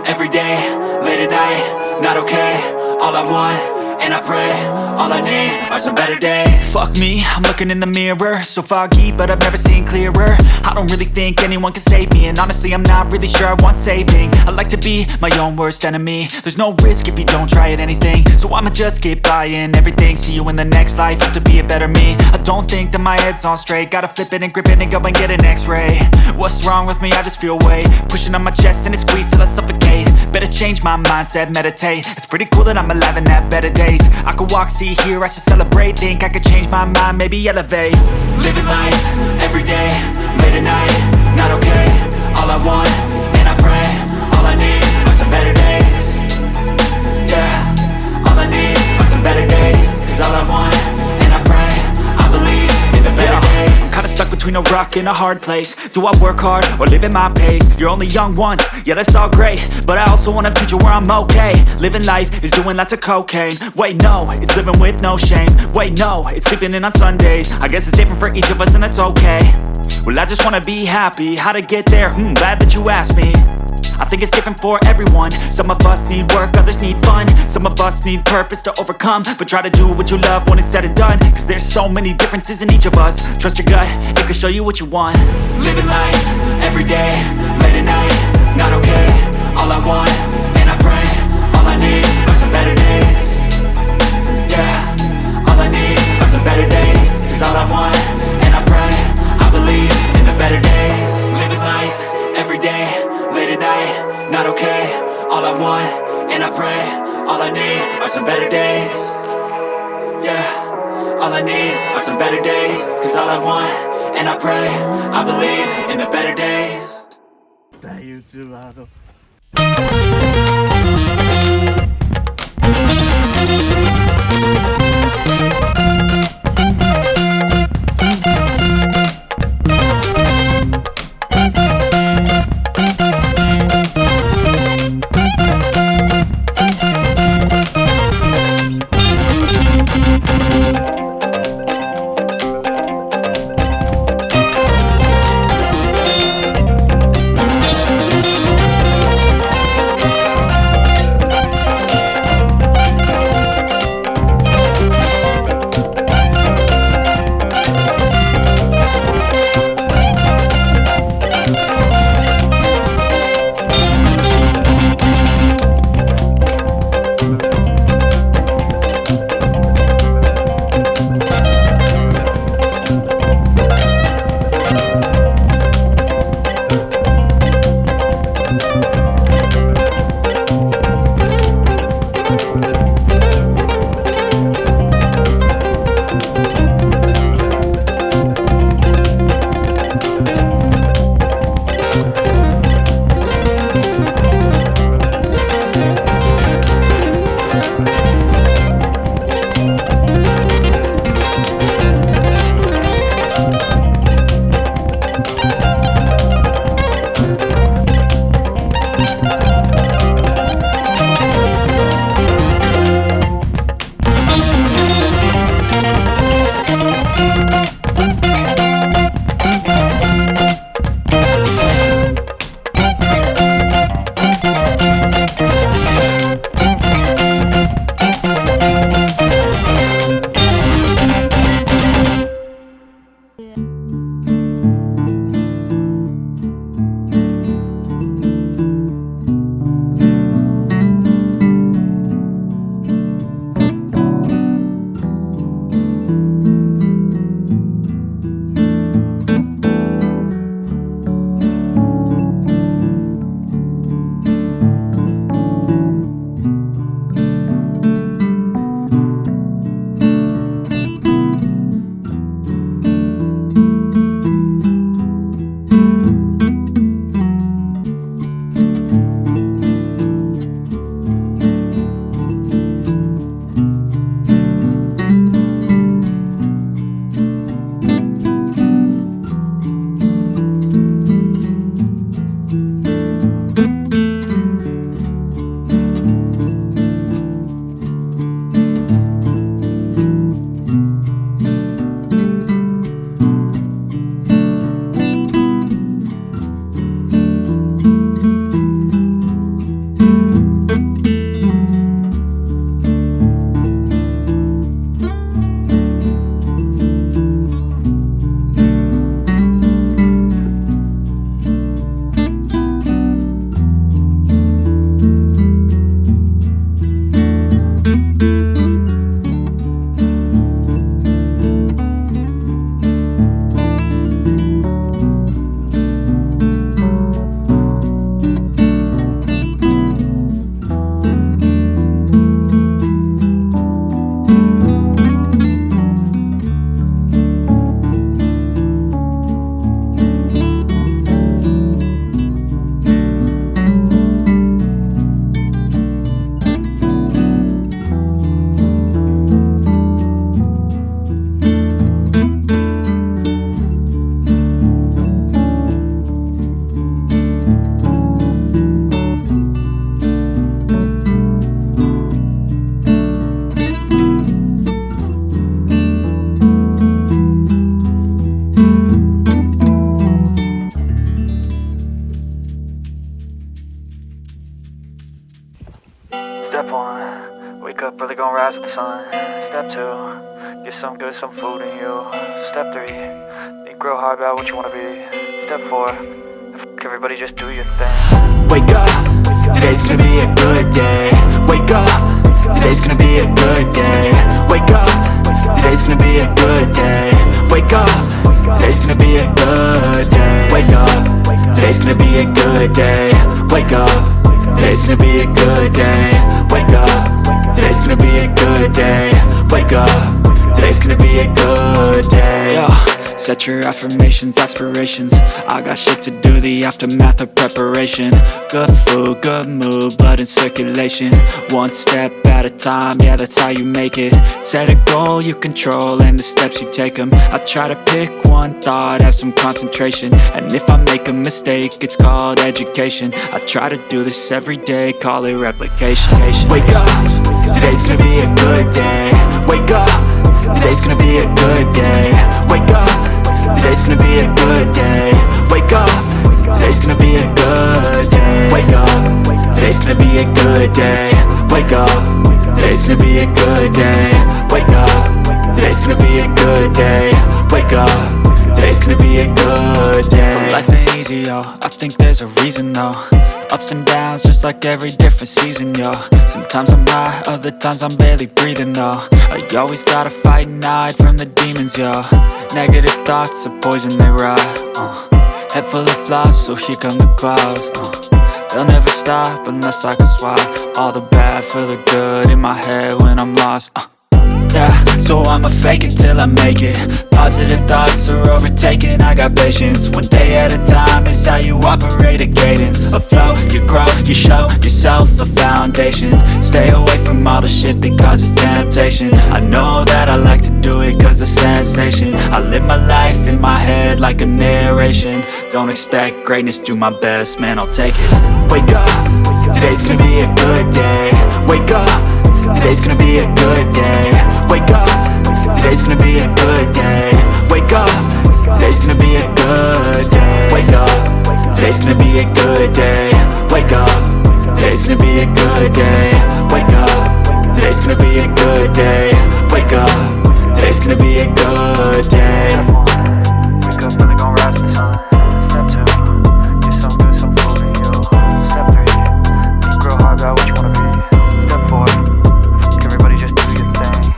every day, late at night, not okay. All I want, and I pray, all I need are some better days. Fuck me, I'm looking in the mirror, so foggy, but I've never seen clearer. I don't really think anyone can save me, and honestly I'm not really sure I want saving. I like to be my own worst enemy. There's no risk if you don't try at anything, so I'ma just keep buying everything. See you in the next life, have to be a better me. I don't think that my head's on straight, gotta flip it and grip it and go and get an x-ray. What's wrong with me? I just feel weight pushing on my chest and it squeezes till I suffocate. Better change my mindset, meditate. It's pretty cool that I'm alive and have better days. I could walk, see, hear, I should celebrate. Think I could change my mind, maybe elevate. Living life, every day, late at night, not okay. All I want, and I pray, all I need are some better days. Yeah, all I need are some better days. Cause all I want, and I pray, I believe in the better days. I'm kinda stuck between a rock and a hard place. Do I work hard or live at my pace? You're only young once, yeah that's all great, but I also want a future where I'm okay. Living life is doing lots of cocaine. Wait no, it's living with no shame. Wait no, it's sleeping in on Sundays. I guess it's different for each of us and that's okay. Well I just wanna be happy, how to get there? Glad that you asked me. I think it's different for everyone. Some of us need work, others need fun. Some of us need purpose to overcome. But try to do what you love when it's said and done. Cause there's so many differences in each of us. Trust your gut, it can show you what you want. Living life, every day, late at night, not okay. All I want, and I pray, all I need are some better days. Yeah, all I need are some better days. Cause all I want, and I pray, I believe in the better days. Living life, every day, late at night, not okay. All I want, and I pray, all I need are some better days. Yeah, all I need are some better days. Cause all I want, and I pray, I believe in the better days. YouTuber の get some good, some food in you. Step 3, think real hard about what you wanna be. Step 4, everybody just do your thing. Wake up, today's gonna be a good day. Wake up, today's gonna be a good day. Wake up, today's gonna be a good day. Wake up, today's gonna be a good day. Wake up, today's gonna be a good day. Wake up, today's gonna be a good day. Wake up, today's gonna be a good day. Wake up, today's gonna be a good day. Yo, set your affirmations, aspirations. I got shit to do, the aftermath of preparation. Good food, good mood, blood in circulation. One step at a time, yeah, that's how you make it. Set a goal you control and the steps you take them. I try to pick one thought, have some concentration. And if I make a mistake, it's called education. I try to do this every day, call it replication. Wake up, today's gonna be a good day. Wake up, today's gonna be a good day. Wake up, today's gonna be a good day. Wake up, today's gonna be a good day. Wake up, today's gonna be a good day. Wake up, today's gonna be a good day. Wake up, today's gonna be a good day. Wake up, today's gonna be a good day. So life ain't easy, yo, I think there's a reason though. Ups and downs, just like every different season, yo. Sometimes I'm high, other times I'm barely breathing, though. I always gotta fight and hide from the demons, yo. Negative thoughts are poison, they rot. Head full of flies, so here come the clouds. They'll never stop unless I can swap all the bad for the good in my head when I'm lost. Yeah, so I'ma fake it till I make it. Positive thoughts are overtaken, I got patience. One day at a time is how you operate a cadence. A flow, you grow, you show yourself a foundation. Stay away from all the shit that causes temptation. I know that I like to do it cause it's sensation. I live my life in my head like a narration. Don't expect greatness, do my best, man, I'll take it. Wake up, today's gonna be a good day. Wake up, today's gonna be a good day. Wake up, today's gonna be a good day. Wake up, today's gonna be a good day. Wake up, today's gonna be a good day. Wake up, today's gonna be a good day. Wake up, today's gonna be a good day. Wake up, today's gonna be a good day. Wake up, really gon' rise to the sun. Step 2, get some good, some food in you. Step 3, think real hard about what you wanna be. Step 4, everybody just do your thing.